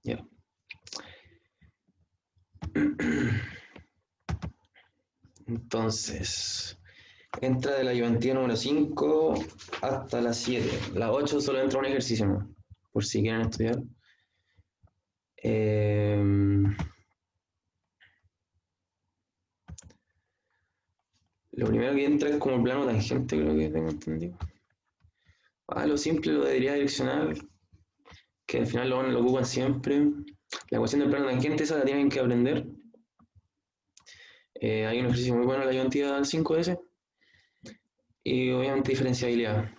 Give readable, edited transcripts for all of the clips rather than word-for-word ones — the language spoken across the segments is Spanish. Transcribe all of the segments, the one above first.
Ya. Entonces, entra de la ayudantía número 5 hasta la 7. La 8 solo entra un ejercicio, ¿no? Por si quieren estudiar. Lo primero que entra es como el plano tangente, creo que tengo entendido. Lo simple, lo de deriva direccional, que al final lo ocupan siempre. La ecuación del plano tangente, esa la tienen que aprender. Hay un ejercicio muy bueno en la ayudantía 5S. Y obviamente diferenciabilidad.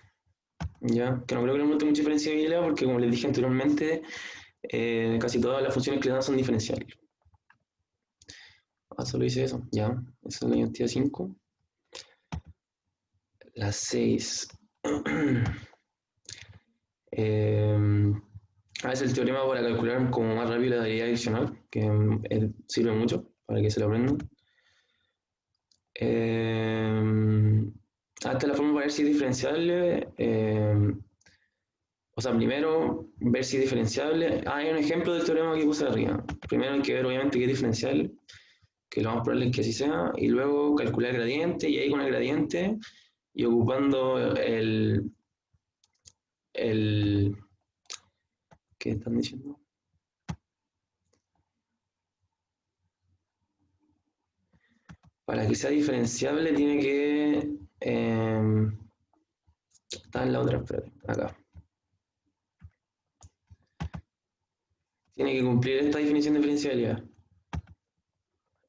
¿Ya? Que no creo que nos muestre mucha diferenciabilidad porque, como les dije anteriormente, casi todas las funciones que le dan son diferenciales. Solo hice eso. Ya. Esa es la ayudantía 5. La 6. Es el teorema para calcular como más rápido la deriva adicional, que sirve mucho para que se lo aprendan. Esta es la forma para ver si es diferenciable. O sea, primero ver si es diferenciable. Hay un ejemplo del teorema que puse arriba. Primero hay que ver obviamente que es diferenciable, que lo más probable es que así sea, y luego calcular el gradiente, y ahí con el gradiente y ocupando el ¿qué están diciendo? Para que sea diferenciable tiene que está en la otra, espérate, acá. Tiene que cumplir esta definición de diferencialidad.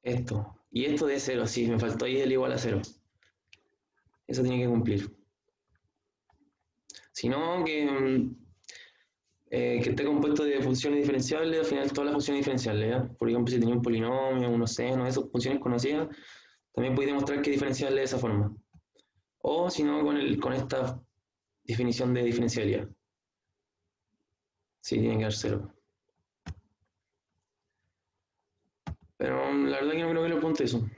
Esto. Y esto de 0, sí, me faltó ahí el igual a 0. Eso tiene que cumplir. Si no, que esté compuesto de funciones diferenciables, al final todas las funciones diferenciables, ¿ya? Por ejemplo, si tenía un polinomio, unos senos, esas funciones conocidas, también podéis demostrar que es diferenciable de esa forma. O si no, con esta definición de diferencialidad. Sí, tiene que dar 0. Pero la verdad que no creo que lo apunte eso.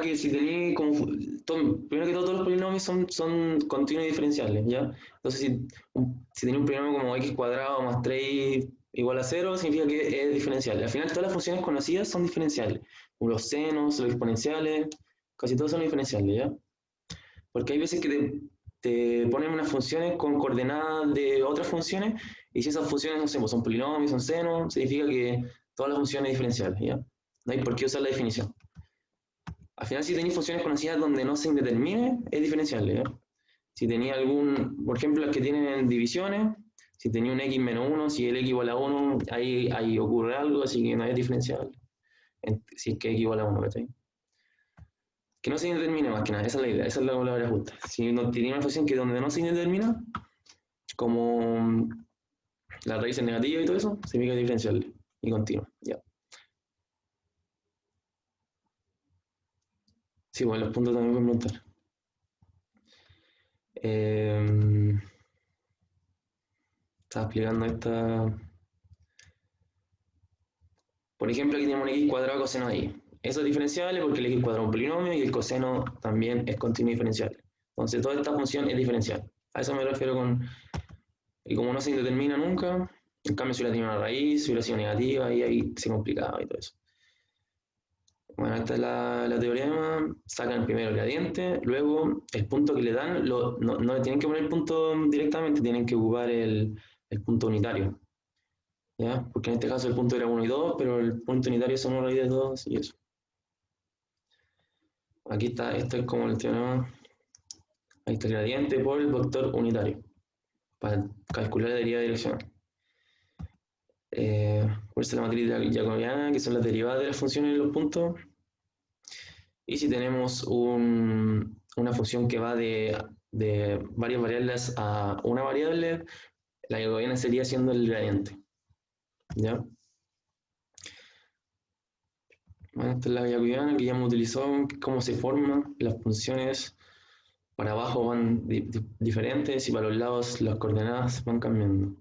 Que si tenéis como. Primero que todo, todos los polinomios son continuos y diferenciables, ¿ya? Entonces, si tenéis un polinomio como x cuadrado más 3 igual a 0, significa que es diferencial. Al final, todas las funciones conocidas son diferenciales. Como los senos, los exponenciales, casi todos son diferenciales, ¿ya? Porque hay veces que te ponen unas funciones con coordenadas de otras funciones, y si esas funciones, no sé, pues son polinomios, son senos, significa que todas las funciones diferenciales, ¿ya? No hay por qué usar la definición. Al final, si tenéis funciones conocidas donde no se indetermine, es diferenciable, ¿ya? Si tenía por ejemplo, las que tienen divisiones, si tenía un x menos 1, si el x igual a 1, ahí ocurre algo, así que no es diferenciable. Si es que x igual a 1, ¿cachai? Que no se indetermine más que nada, esa es la idea, esa es la palabra justa. Si no tiene una función que donde no se indetermina, como la raíz es negativa y todo eso, significa diferenciable y continua, ya. Sí, bueno, los puntos también pueden preguntar. Estaba explicando esta. Por ejemplo, aquí tenemos un x cuadrado coseno de y. Eso es diferenciable porque el x cuadrado es un polinomio y el coseno también es continuo diferenciable. Entonces, toda esta función es diferencial. A eso me refiero con. Y como no se indetermina nunca, en cambio, si hubiera tenido una raíz, si hubiera sido negativa, y ahí se complicaba y todo eso. Bueno, esta es la teorema. Sacan primero el gradiente, luego el punto que le dan, no le tienen que poner el punto directamente, tienen que ocupar el punto unitario. ¿Ya? Porque en este caso el punto era 1 y 2, pero el punto unitario son 1 raíz de 2 y eso. Aquí está, esto es como el teorema. Ahí está el gradiente por el vector unitario, para calcular la deriva direccional. Por eso la matriz jacobiana, que son las derivadas de las funciones en los puntos. Y si tenemos una función que va de varias variables a una variable, la jacobiana sería siendo el gradiente. ¿Ya? Bueno, esta es la jacobiana que ya hemos utilizado, cómo se forman las funciones. Para abajo van diferentes y para los lados las coordenadas van cambiando.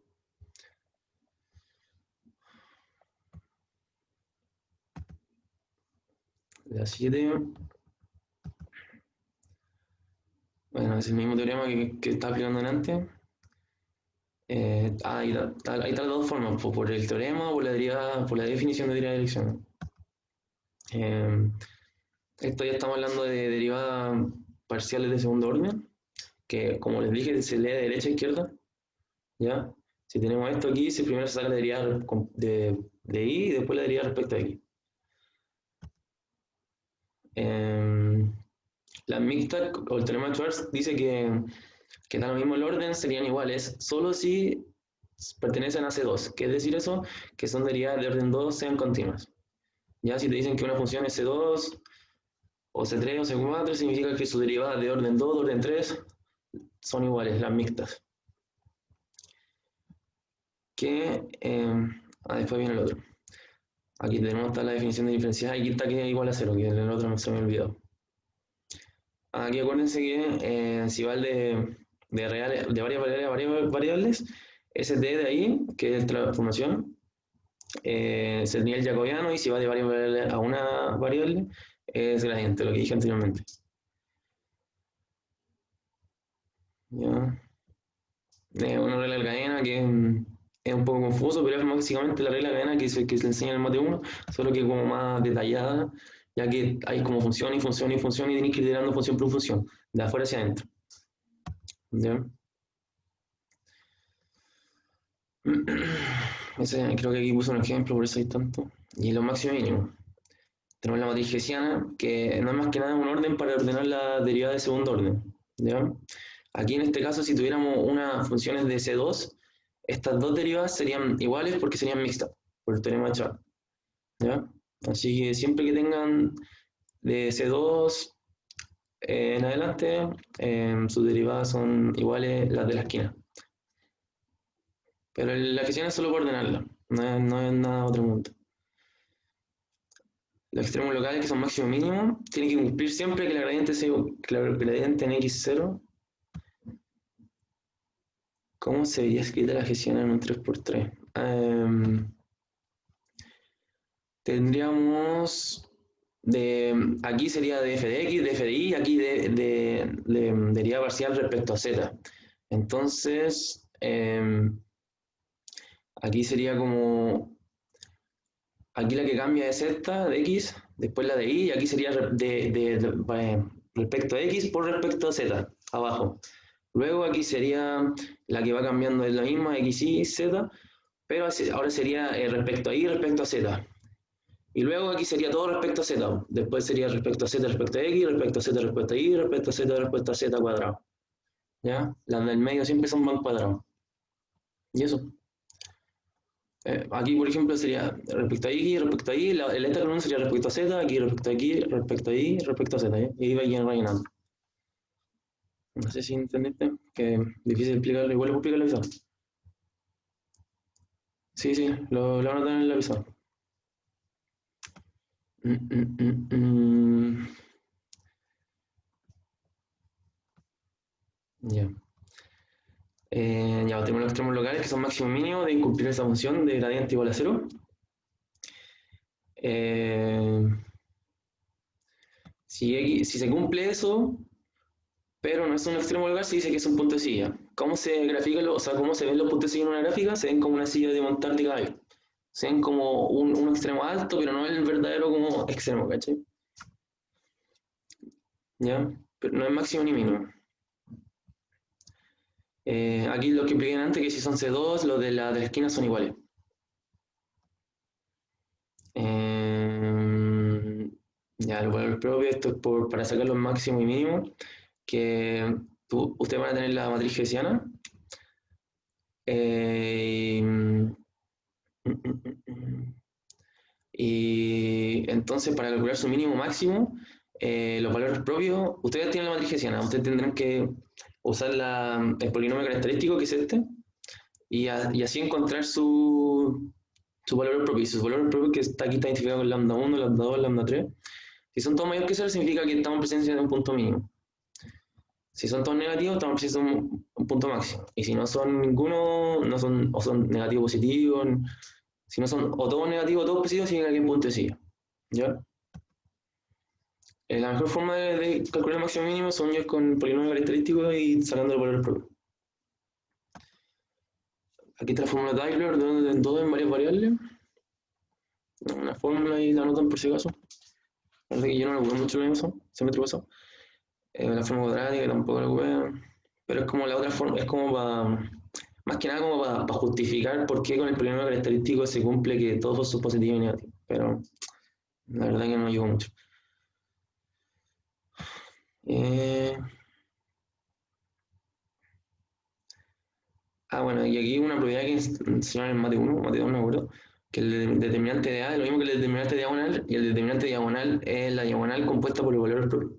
La 7. Bueno, es el mismo teorema que estaba aplicando antes. Ahí está las dos formas, por el teorema o por la definición de derivada de elecciones. Eh, Esto ya estamos hablando de derivadas parciales de segundo orden, que como les dije se lee de derecha a izquierda, ¿ya? Si tenemos esto aquí, primero se saca la derivada de y y después la derivada respecto a x. Eh, la mixta o el teorema de Schwarz dice que da lo mismo el orden, serían iguales, solo si pertenecen a C2. ¿Qué es decir eso? Que son derivadas de orden 2 sean continuas. Ya si te dicen que una función es C2 o C3 o C4, significa que sus derivadas de orden 2, de orden 3 son iguales, las mixtas. Después viene el otro. Aquí tenemos la definición de diferencial, aquí está que es igual a 0, que en el otro no se me olvidó. Aquí acuérdense que si va de varias variables a varias variables, ese d de ahí, que es transformación, sería el jacobiano, y si va de varias variables a una variable, es gradiente, lo que dije anteriormente. ¿Ya? Una regla de cadena que es un poco confuso, pero es básicamente la regla de cadena que se enseña en el mate 1, solo que como más detallada, ya que hay como función y función y función y tenéis que ir iterando función por función, de afuera hacia adentro. ¿Ya? Creo que aquí puse un ejemplo, por eso hay tanto. Y lo máximo y mínimo. Tenemos la matriz hessiana, que no es más que nada un orden para ordenar la derivada de segundo orden. ¿Ya? Aquí en este caso, si tuviéramos unas funciones de C2, estas dos derivadas serían iguales porque serían mixtas, por el teorema de Schwarz. ¿Ya? Así que siempre que tengan de C2 en adelante, sus derivadas son iguales las de la esquina. Pero la hessiana es solo por ordenarla, no es nada otro mundo. Los extremos locales, que son máximo y mínimo, tienen que cumplir siempre que el gradiente en x0. ¿Cómo se vería escrita la hessiana en un 3×3? Tendríamos aquí sería de f de x, de f de y, aquí de derivada parcial respecto a z. Entonces, aquí sería como, aquí la que cambia es esta de x, después la de y, y aquí sería respecto a x por respecto a z, abajo. Luego aquí sería la que va cambiando, es la misma, x, y, z, pero ahora sería respecto a y, respecto a z. Y luego aquí sería todo respecto a z. Después sería respecto a z, respecto a x, respecto a z, respecto a y, respecto a z, respecto a z cuadrado. ¿Ya? Las del medio siempre son más cuadrados. Y eso. Aquí, por ejemplo, sería respecto a y, respecto a y, el esta columna sería respecto a z, aquí respecto a y, respecto a y, respecto a z. ¿ya? Y ahí va rellenando. No sé si entendiste, que es difícil explicarlo, igual lo puedo explicar en la pizarra. Sí, sí, lo van a tener en la pizarra. Ya. Ya tenemos los extremos locales que son máximo y mínimo de incumplir esa función de gradiente igual a 0. Si se cumple eso, pero no es un extremo local, se dice que es un punto de silla. ¿Cómo se grafica, o sea, cómo se ven los puntos de silla en una gráfica? Se ven como una silla de montar de caballo. Se ven como un extremo alto, pero no el verdadero como extremo, ¿cachai? ¿Ya? Pero no es máximo ni mínimo. Aquí lo que expliqué antes, que si son C2, los de la esquina son iguales. Ya, el valor propio, esto es para sacar los máximos y mínimos, que ustedes van a tener la matriz hessiana. Y entonces, para calcular su mínimo máximo, los valores propios, ustedes tienen la matriz hessiana, ustedes tendrán que usar el polinomio característico, que es este, y así encontrar su valor propio. Y sus valores propios, que está aquí está identificado con lambda 1, lambda 2, lambda 3. Si son todos mayores que 0, significa que estamos en presencia de un punto mínimo. Si son todos negativos, estamos en presencia de un punto máximo. Y si no son ninguno, no son, o son negativos positivos, si no son o todos negativos o todos positivos, significa que hay un punto de silla. ¿Ya? La mejor forma de calcular el máximo mínimo son yo con polinomio característico y sacando el valor propio. Aquí está la fórmula de Euler, donde todo en varias variables. Una fórmula y la anotan por si acaso. La verdad que yo no lo ocupé mucho en eso, se me pasó. La forma cuadrática tampoco la ocupé. Pero es como la otra forma, es como para, más que nada como para justificar por qué con el polinomio característico se cumple que todos son positivos y negativos. Pero la verdad que no ayudó mucho. Eh, bueno, y aquí una propiedad que enseñaron en Mate 1, no me acuerdo, que el determinante de A es lo mismo que el determinante diagonal, y el determinante diagonal es la diagonal compuesta por los valores propios.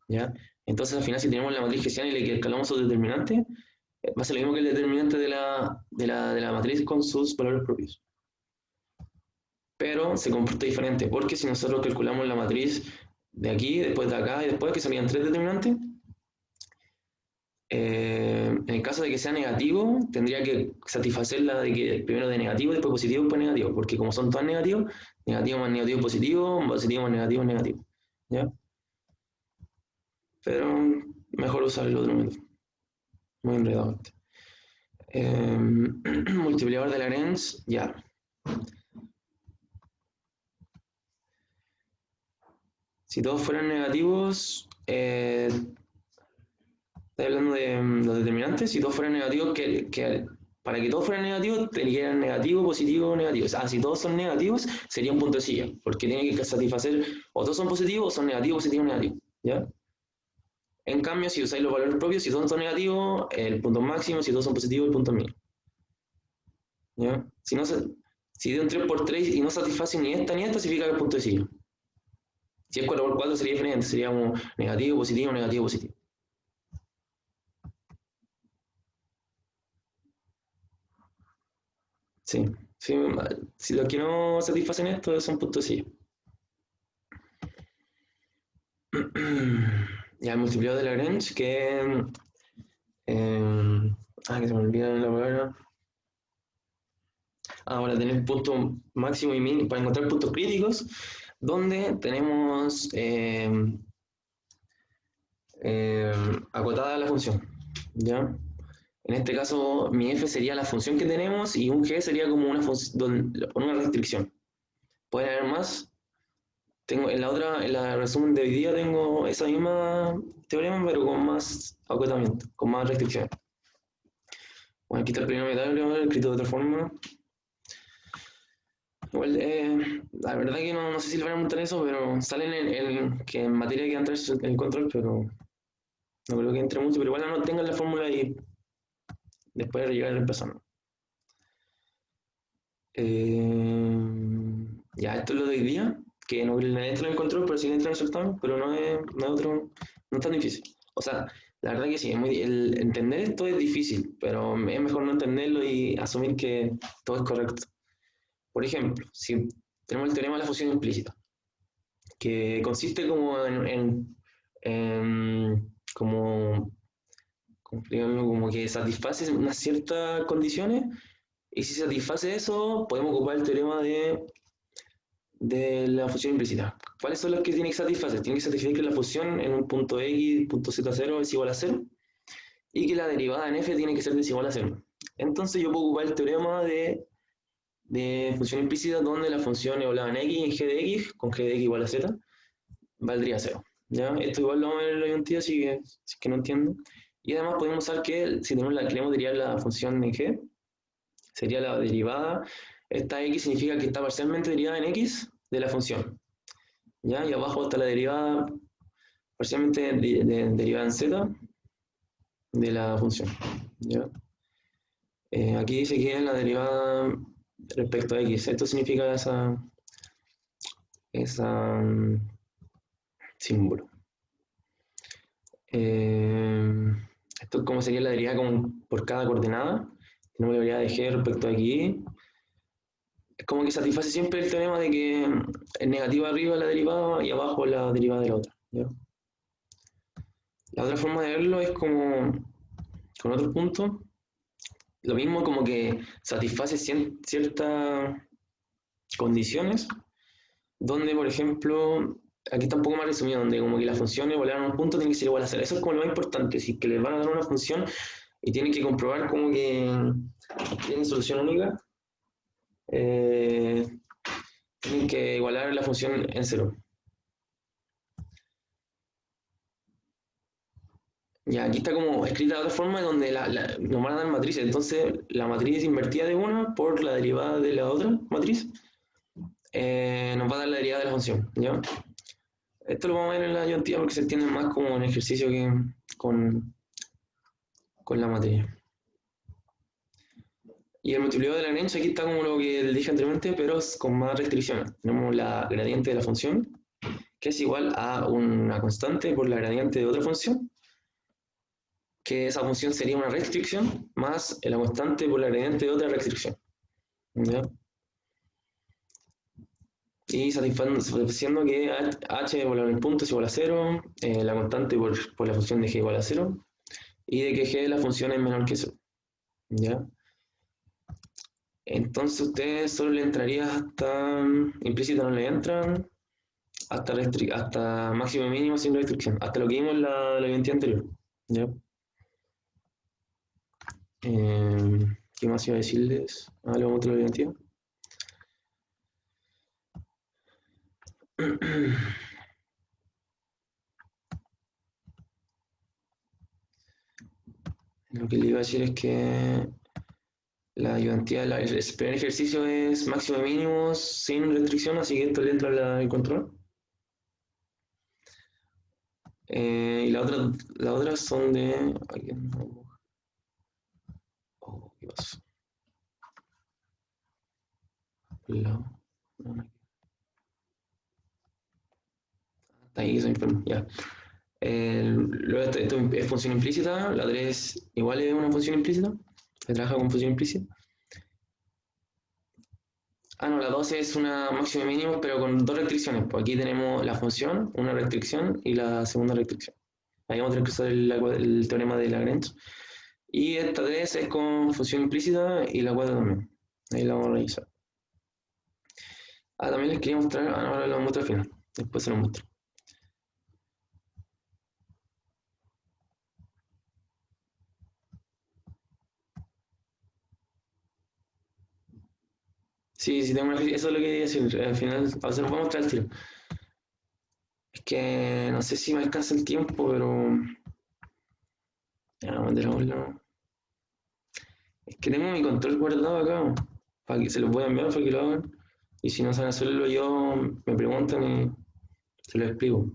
¿Ya? Entonces al final si tenemos la matriz hessiana y le escalamos sus determinantes, va a ser lo mismo que el determinante de la matriz con sus valores propios. Pero se comporta diferente, porque si nosotros calculamos la matriz de aquí, después de acá y después que serían tres determinantes, en el caso de que sea negativo, tendría que satisfacer la de que primero de negativo, después positivo, después negativo, porque como son todos negativos, negativo más negativo positivo, positivo más negativo negativo. ¿Ya? Pero mejor usar el otro método. Muy enredado. Multiplicador de Lagrange, ya. Si todos fueran negativos, estoy hablando de los determinantes, si todos fueran negativos, para que todos fueran negativos, tendrían negativo, positivo, negativo. Si todos son negativos, sería un punto de silla, porque tiene que satisfacer, o todos son positivos, o son negativos, positivo, negativo. ¿Ya? En cambio, si usáis los valores propios, si todos son negativos, el punto máximo, si todos son positivos, el punto mínimo. ¿Ya? Si de un 3 por 3 y no satisface ni esta, significa que el punto de silla. Si es 4 por 4 sería diferente, sería como negativo, positivo, negativo, positivo. Sí, sí, si los que no satisfacen esto son puntos sí. Ya el multiplicador de Lagrange, que se me olvida la palabra. Ahora tener punto máximo y mínimo, para encontrar puntos críticos, donde tenemos acotada la función, ¿ya? En este caso, mi f sería la función que tenemos y un g sería como una restricción. Pueden haber más. En la resumen de hoy día tengo esa misma teorema, pero con más acotamiento, con más restricciones. Bueno, aquí está el primer metal, escrito de otra forma. Igual, la verdad que no sé si le van a montar eso, pero salen que en materia hay que entrar el control, pero no creo que entre mucho, pero igual no tengan la fórmula y después de llegar empezando. Ya, esto es lo de hoy día, que no le entra en el control, pero sí le entra en el certamen, pero no es tan difícil. O sea, la verdad que sí, el entender esto es difícil, pero es mejor no entenderlo y asumir que todo es correcto. Por ejemplo, si tenemos el teorema de la función implícita, que consiste como como que satisface unas ciertas condiciones, y si satisface eso, podemos ocupar el teorema de la función implícita. ¿Cuáles son los que tiene que satisfacer? Tiene que satisfacer que la función en un punto x, punto z0 es igual a 0, y que la derivada en f tiene que ser desigual a 0. Entonces yo puedo ocupar el teorema de función implícita donde la función evaluada en x, en g de x, con g de x igual a z, valdría 0. ¿Ya? Esto igual lo vamos a ver en la ayuntía, si es que no entiendo. Y además podemos usar que si queremos derivar la función en g, sería la derivada. Esta x significa que está parcialmente derivada en x de la función. ¿Ya? Y abajo está la derivada parcialmente derivada en z de la función. ¿Ya? Aquí dice que es la derivada respecto a x. Esto significa esa símbolo. Esto como sería la derivada por cada coordenada. Tenemos la derivada de g respecto a x. Es como que satisface siempre el teorema de que es negativa arriba la derivada y abajo la derivada de la otra. ¿Ya? La otra forma de verlo es como con otro punto. Lo mismo como que satisface ciertas condiciones, donde, por ejemplo, aquí está un poco más resumido, donde como que las funciones igual a un punto tienen que ser igual a 0. Eso es como lo más importante, si que les van a dar una función y tienen que comprobar como que tienen solución única, tienen que igualar la función en cero. Ya, aquí está como escrita de otra forma donde nos van a dar matrices. Entonces, la matriz invertida de una por la derivada de la otra matriz nos va a dar la derivada de la función. ¿Ya? Esto lo vamos a ver en la ayuntía porque se entiende más como un ejercicio que con, con la materia. Y el multiplicador de Lagrange aquí está como lo que dije anteriormente, pero con más restricciones. Tenemos la gradiente de la función, que es igual a una constante por la gradiente de otra función, que esa función sería una restricción más la constante por la gradiente de otra restricción. ¿Ya? Y satisfaciendo que h por el punto es igual a 0, la constante por la función de g igual a 0, y de que g la función es menor que 0. ¿Ya? Entonces ustedes solo le entraría hasta implícita no le entran, hasta máximo y mínimo sin restricción, hasta lo que vimos en la identidad anterior. ¿Ya? ¿Qué más iba a decirles? Ah, lo vamos a la identidad. Lo que le iba a decir es que la ayudantía, el primer ejercicio es máximo y mínimo sin restricción, así que esto le entra el control. Y la otra son de... Oh, ¿qué pasó? Está ahí, soy enfermo, ya. Luego esto es función implícita, la 3 igual es una función implícita, se trabaja con función implícita. Ah, no, la 12 es una máxima y mínimo, pero con dos restricciones. Pues aquí tenemos la función, una restricción y la segunda restricción. Ahí vamos a tener que usar el teorema de Lagrange. Y esta 3 es con función implícita y la 4 también. Ahí la vamos a revisar. Ah, también les quería mostrar, ahora lo muestro al final. Después se lo muestro. Sí, sí, tengo eso es lo que quería decir. Al final, a se lo voy a mostrar al tiro. Es que no sé si me alcanza el tiempo, pero. Ya, vamos a meter a un lado. Es que tengo mi control guardado acá, para que se los voy a enviar para que lo hagan. Y si no saben hacerlo yo, me preguntan y se lo explico.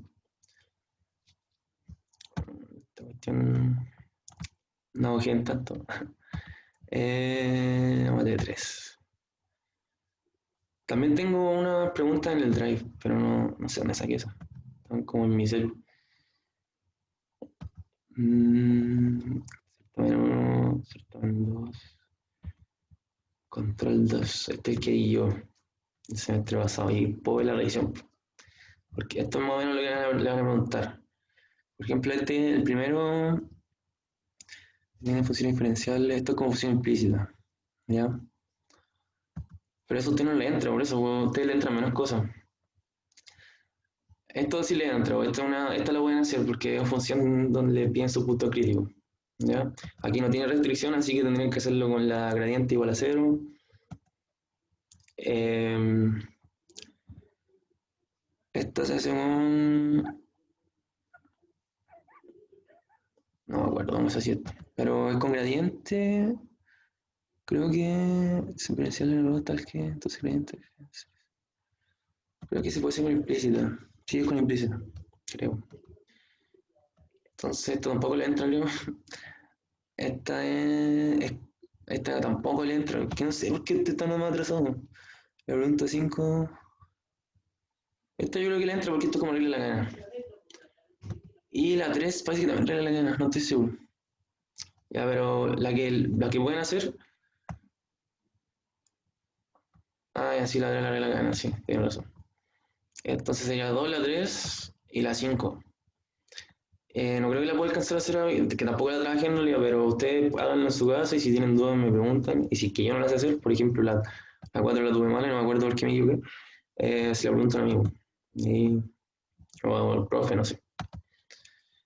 Esta cuestión no bajé en tanto. Vamos de 3. También tengo una pregunta en el Drive, pero no sé dónde saqué esa. Están como en mi cel. Certamen 1, certamen 2, control 2. Este es el que di yo el semestre pasado y puedo ver la revisión. Porque esto es más o menos lo que le van a preguntar. Por ejemplo, el primero tiene función diferencial, esto es como función implícita. ¿Ya? Pero eso a usted no le entra, por eso a usted le entran menos cosas. Esto sí le entra, esta la pueden hacer porque es función donde le piden su punto crítico. ¿Ya? Aquí no tiene restricción, así que tendrían que hacerlo con la gradiente igual a 0. Esta se hace con... No me acuerdo cómo se hacía esto. Pero es con gradiente. Creo que es diferencial en el tal que entonces gradiente. Creo que se puede hacer con implícita. Sí, es con implícita, creo. Entonces esto tampoco le entra, creo. Esta es... Esta tampoco le entra. Que no sé por qué este está más atrasado. La pregunta 5. Esta yo creo que le entra porque esto es como regla la gana. Y la 3 parece que también regla la gana, no estoy seguro. Ya, pero la que pueden hacer. Ah, ya sí, la regla la gana, sí, tiene razón. Entonces sería 2, la 3 y la 5. No creo que la pueda alcanzar a hacer, que tampoco la trabajé en realidad, pero ustedes háganlo en su casa y si tienen dudas me preguntan. Y si es que yo no la sé hacer, por ejemplo, la 4 la tuve mal y no me acuerdo por qué me equivoqué, se la preguntan a mí. O al profe, no sé.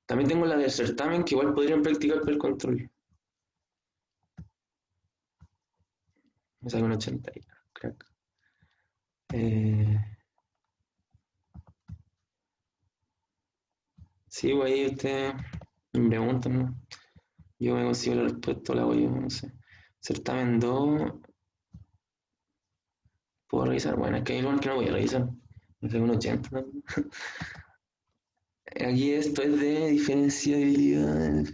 También tengo la del certamen que igual podrían practicar para el control. Me saqué un 80 ahí, crack. Sí, pues ahí usted me preguntan, ¿no? Yo me consigo la respuesta, la hago yo, no sé. Certamen 2, ¿puedo revisar? Bueno, es que hay algunos que no voy a revisar. Me saqué un 80, ¿no? Aquí esto es de diferenciabilidad.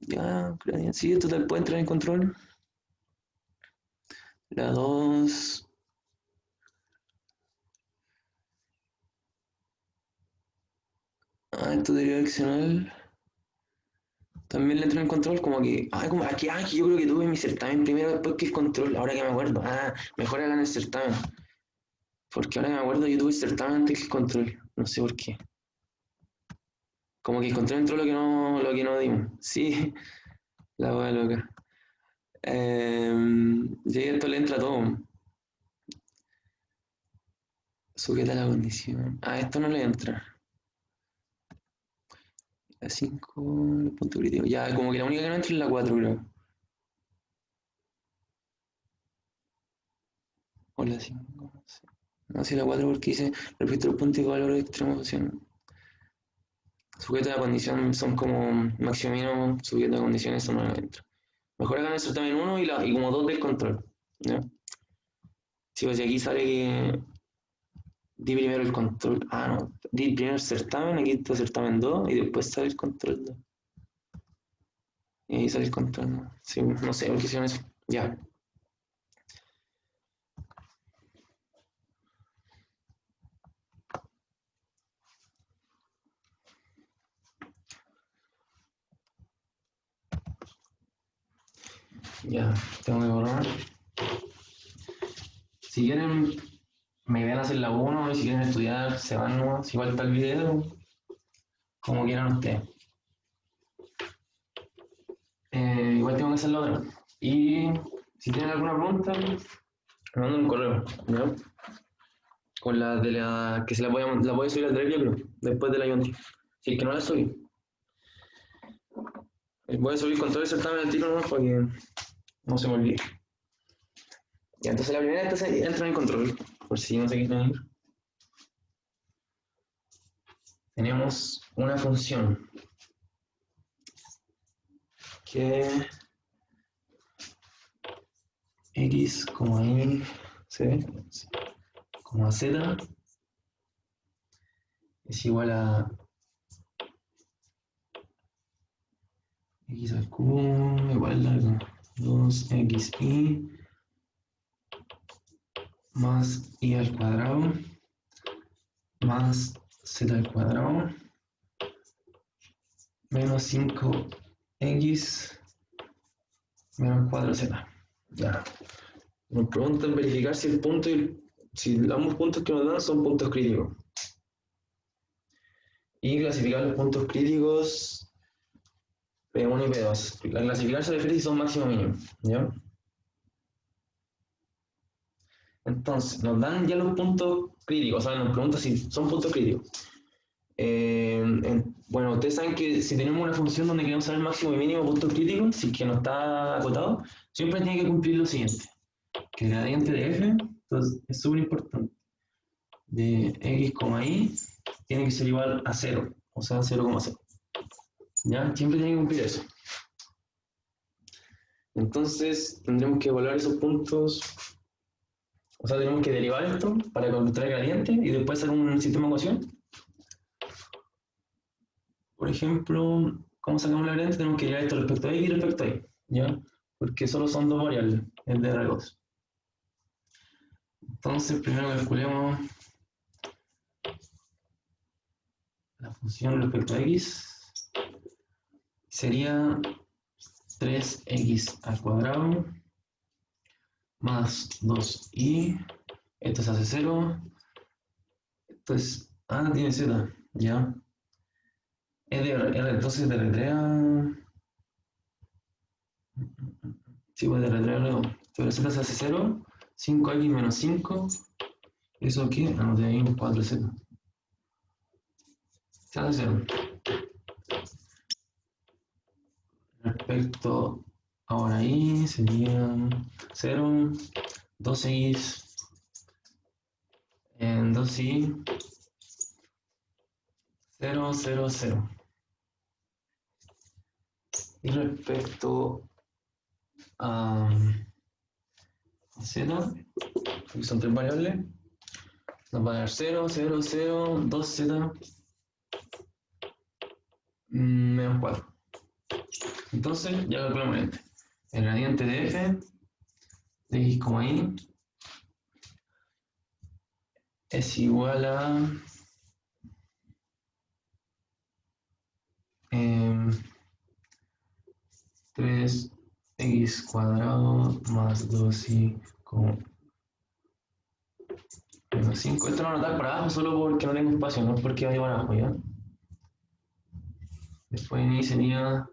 Ya, creo sí, total puede entrar en control. La 2. Esto direccional. También le entra en control, como que. Como aquí, que yo creo que tuve mi certamen primero, después que el control, ahora que me acuerdo. Mejor hagan el certamen. Porque ahora que me acuerdo, yo tuve el certamen antes que el control. No sé por qué. Como que el control entró lo que no dimos. Sí, la hueá loca. Sí, esto le entra todo. Sujeta la condición. Esto no le entra. La 5, el punto crítico. Ya, como que la única que no entra es la 4, creo. O la 5, no sé. No sé la 4 porque dice respecto al punto y valor extremo. O sea, sujeto a condición son como máximo mínimo, sujeto a condiciones, eso no entra. Mejor hagan eso también uno y como dos del control. ¿Ya? Sí, pues aquí sale que di primero el control. No. Di primero el certamen, aquí está certamen 2 y después sale el control 2. Y ahí sale el control 2. Sí, no sé por qué hicieron eso. Ya. Ya, tengo que borrar. Si quieren, me ven a hacer la 1 y si quieren estudiar, se van nomás. Igual está el video, como quieran ustedes. Igual tengo que hacer la otra. Y si tienen alguna pregunta, me mandan un correo, ¿no? Con la de la que la voy a subir al Drive, yo creo, después de la Ionti. Si es que no la subí. Voy a subir con todo el certamen al tiro, ¿no? Para que no se me olvide. Y entonces la primera entra en control, por si no se quieren ir. Tenemos una función que x, y, ¿sí? Como z es igual a x al cubo igual a 2xy más y al cuadrado más z al cuadrado menos 5x menos 4z. Ya. Nos preguntan verificar si el punto si ambos puntos que nos dan son puntos críticos. Y clasificar los puntos críticos P1 y P2. La clasificar se refiere si son máximo o mínimo. ¿Ya? Entonces, nos dan ya los puntos críticos, o sea, nos preguntan si son puntos críticos. Bueno, ustedes saben que si tenemos una función donde queremos saber máximo y mínimo puntos críticos, si es que no está acotado, siempre tiene que cumplir lo siguiente. Que el gradiente de f, entonces es súper importante, de x, y tiene que ser igual a 0, o sea, 0,0. ¿Ya? Siempre tiene que cumplir eso. Entonces, tendremos que evaluar esos puntos, o sea, tenemos que derivar esto para encontrar el gradiente y después hacer un sistema de ecuación. Por ejemplo, ¿cómo sacamos la gradiente? Tenemos que derivar esto respecto a x y respecto a y, ¿ya? Porque solo son dos variables, el de R2. Entonces, primero calculemos la función respecto a x. Sería 3x al cuadrado más 2y. Esto se hace 0. Esto es. Tiene z, ¿ya? Es de R, entonces de letrea. Sí, pues de letrea luego. Pero z se hace 0. 5x menos 5. ¿Eso qué? De ahí 4z. Se hace 0. respecto ahora ahí sería 0, 2x en 2y, 0, 0, 0. Y respecto a z, que son tres variables, nos va a dar 0, 0, 0, 2z menos 4. Entonces, ya calculamos el gradiente de f de x, y es igual a 3x cuadrado más 2y menos 5. Esto lo voy a anotar para abajo solo porque no tengo espacio, no porque vaya para abajo, ¿ya? Después en y sería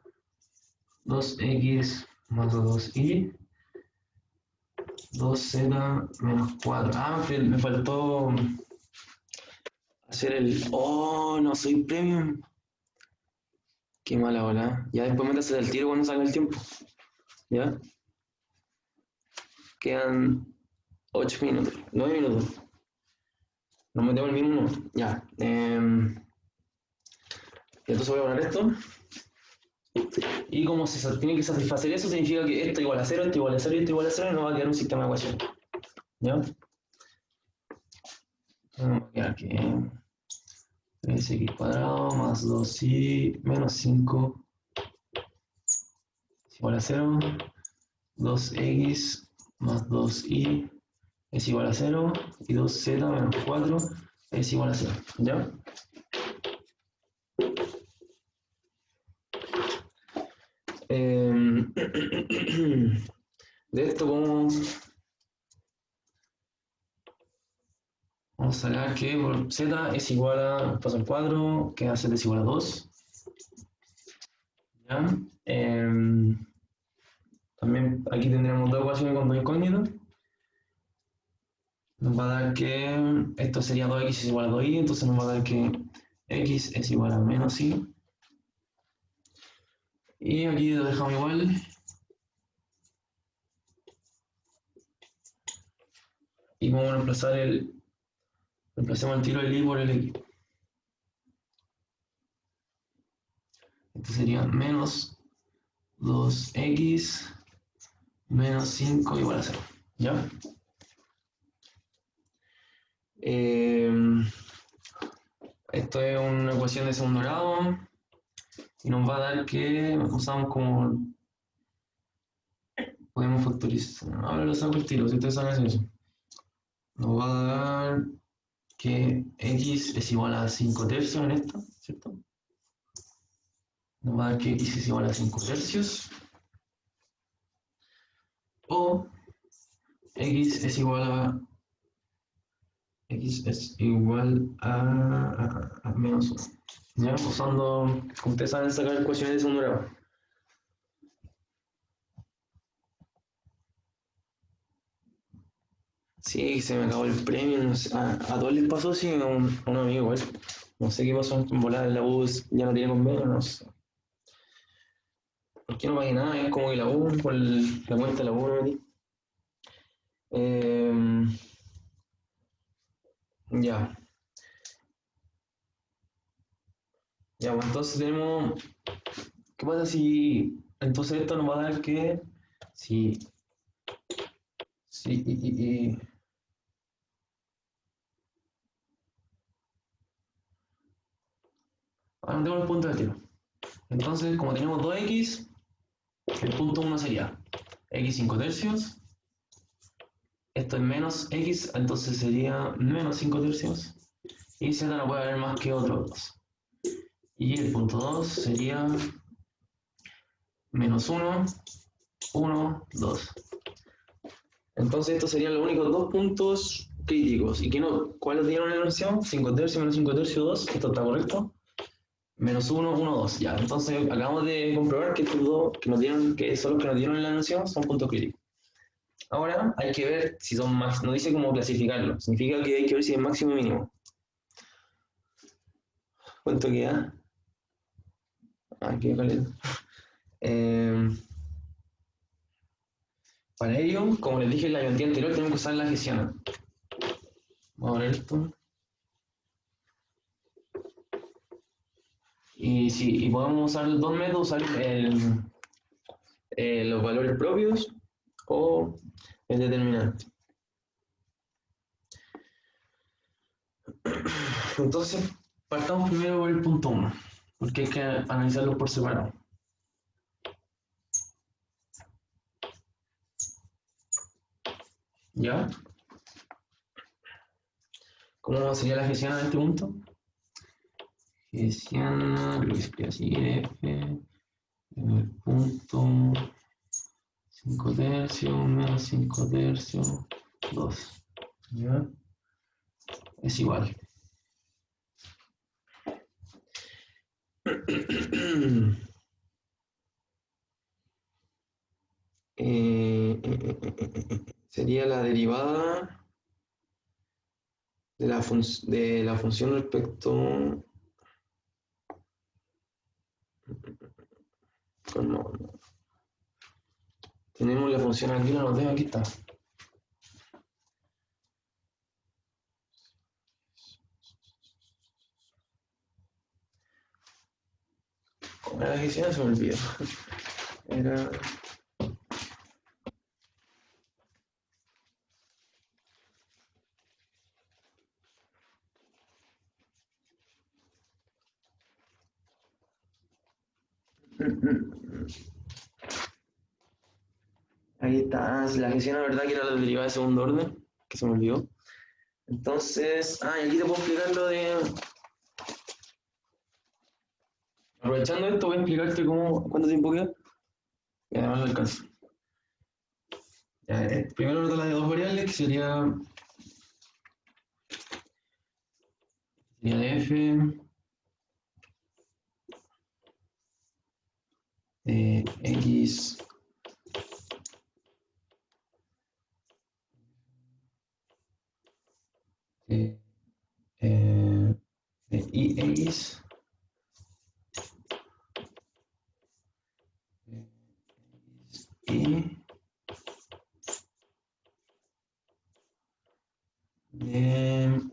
2x más 2y, 2z menos 4. Ah, me faltó hacer el... Oh, no soy premium. Qué mala bola. Ya después me hacer el tiro cuando salga el tiempo. ¿Ya? Quedan 8 minutos, 9 minutos. Nos metemos el mismo. Ya. Entonces voy a poner esto. Y como se tiene que satisfacer eso, significa que esto igual a 0, esto igual a 0 y esto igual a 0 y nos va a quedar un sistema de ecuaciones. ¿Ya? Vamos a quedar que 3x cuadrado más 2y menos 5 es igual a 0. 2x más 2y es igual a 0. Y 2z menos 4 es igual a 0. ¿Ya? De esto vamos a sacar que por z es igual a, paso al cuadro, que a z es igual a 2. ¿Ya? También aquí tendremos dos ecuaciones con dos incógnitos. Nos va a dar que esto sería 2x es igual a 2y, entonces nos va a dar que x es igual a menos y. Y aquí lo dejamos igual. Y vamos a reemplacemos el tiro del y por el x. Esto sería menos 2x menos 5 igual a 0. ¿Ya? Esto es una ecuación de segundo grado y nos va a dar que usamos como podemos factorizar. Ahora lo saco el tiro, si ustedes saben eso. Nos va a dar que x es igual a 5 tercios en esto, ¿cierto? Nos va a dar que x es igual a 5 tercios. O x es igual a menos 1. ¿Ya? Usando, como ustedes saben, sacar ecuaciones de segundo grado. Sí, se me acabó el premio. No sé, a todos les pasó, sí, a un amigo igual. No sé qué pasó en volar en la bus, ya no tiene convenio, no sé. ¿Por qué no pagué nada? Es como que la U, por la cuenta de la U, no metí. Ya. Ya, pues entonces tenemos. ¿Qué pasa si. Entonces esto nos va a dar que. Si. Si. Ahora no tengo el punto de tiro. Entonces, como tenemos 2x, el punto 1 sería x 5 tercios. Esto es menos x, entonces sería menos 5 tercios. Y z no puede haber más que otro 2. Y el punto 2 sería menos 1, 1, 2. Entonces estos serían los únicos dos puntos críticos. ¿Y que no? ¿Cuáles dieron la enunciación? 5 tercios menos 5 tercios 2. ¿Esto está correcto? Menos 1, 1, 2. Ya, entonces acabamos de comprobar que estos dos que nos dieron, que son los que nos dieron en la enunciación, son puntos críticos. Ahora hay que ver si son más, no dice cómo clasificarlo. Significa que hay que ver si es máximo o mínimo. ¿Cuánto queda? Queda caleta. Eh, para ello, como les dije en la diapositiva anterior, tenemos que usar la hessiana. Vamos a ver esto. Y sí, y podemos usar dos métodos, usar los valores propios o el determinante. Entonces, partamos primero por el punto 1, porque hay que analizarlo por separado. ¿Ya? ¿Cómo sería la hessiana de este punto? Hessiana, creo que se escribe así, F, en el punto 5 tercios menos 5 tercios, 2. ¿Ya? Es igual. Sería la derivada de la función respecto. No. Tenemos la función aquí, la noteo, aquí está. ¿Cómo era la gestión? Se me olvidó. Era. Ahí está. La gestión, la verdad, que era la derivada de segundo orden, que se me olvidó. Entonces, y aquí te puedo explicar lo de. Aprovechando esto, voy a explicarte cuánto tiempo queda. Y además lo alcanzo. Primero la de dos variables, que sería de f de x de, de ix y de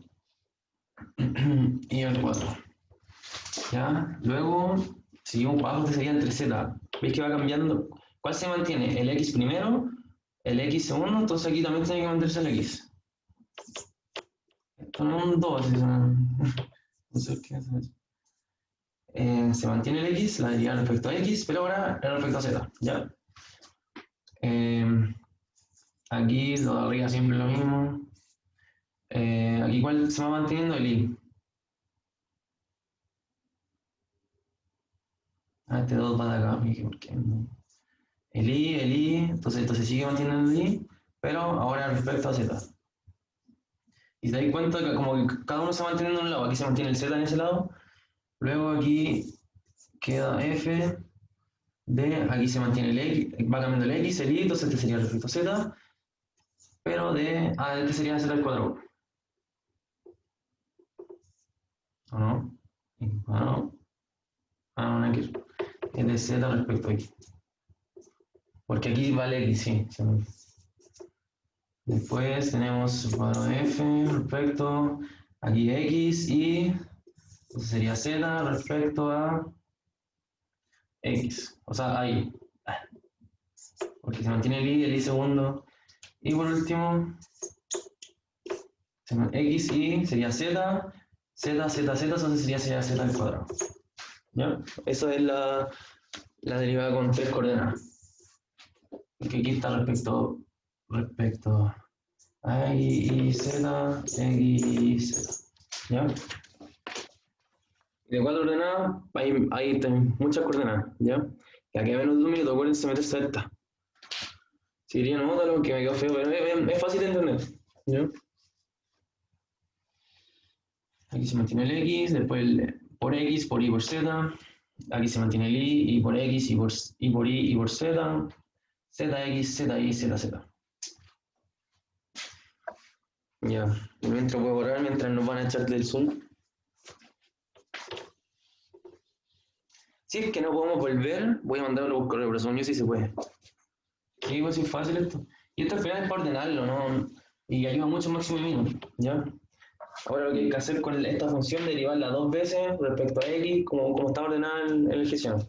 y al 4. ¿Ya? Luego seguimos para abajo, que sería entre z. ¿Veis que va cambiando? ¿Cuál se mantiene? El x primero, el x segundo, entonces aquí también tiene que mantenerse el x. Esto no es un 2, entonces, ¿qué es eso? Se mantiene el x, la derivada respecto a x, pero ahora respecto a z. ¿Ya? Aquí lo de arriba siempre lo mismo. Aquí igual se va manteniendo el i. Este 2 va de acá, ¿por qué no? El i, entonces sigue manteniendo el i, pero ahora respecto a z. Y te das cuenta que como que cada uno se va manteniendo en un lado, aquí se mantiene el z en ese lado, luego aquí queda f de, aquí se mantiene el x, va cambiando el x, el y, entonces este sería respecto a z, pero este sería z al cuadrado, ¿o no? No, no, x, es de z respecto a x, porque aquí vale x, sí. Después tenemos el cuadrado de f respecto, aquí x, y entonces sería z respecto a x, o sea, ahí, porque se mantiene el i segundo, y por último, x y sería z, entonces sería z al cuadrado. ¿Ya? Esa es la derivada con tres coordenadas. Porque aquí está respecto a x y z, x y z. ¿Ya? Y de cuatro coordenadas, hay muchas coordenadas. ¿Ya? Que aquí a menos de un minuto, acuérdense meterse esta. Si diría no, lo que me quedó feo, pero es fácil de entender. ¿Ya? Aquí se mantiene el x, después por x, por y, por z. Aquí se mantiene el y por x, y por y, y por z. Zx, zi, zz. Ya, mientras voy a borrar, mientras nos van a echar del Zoom. Si es que no podemos volver, voy a mandarlo por correo, pero según yo sí se puede. Sí, pues sí, es fácil esto. Y esto al final es para ordenarlo, ¿no? Y ayuda mucho máximo mínimo, ¿ya? Ahora lo que hay que hacer con esta función, derivarla dos veces respecto a x, como está ordenada en el gestionador.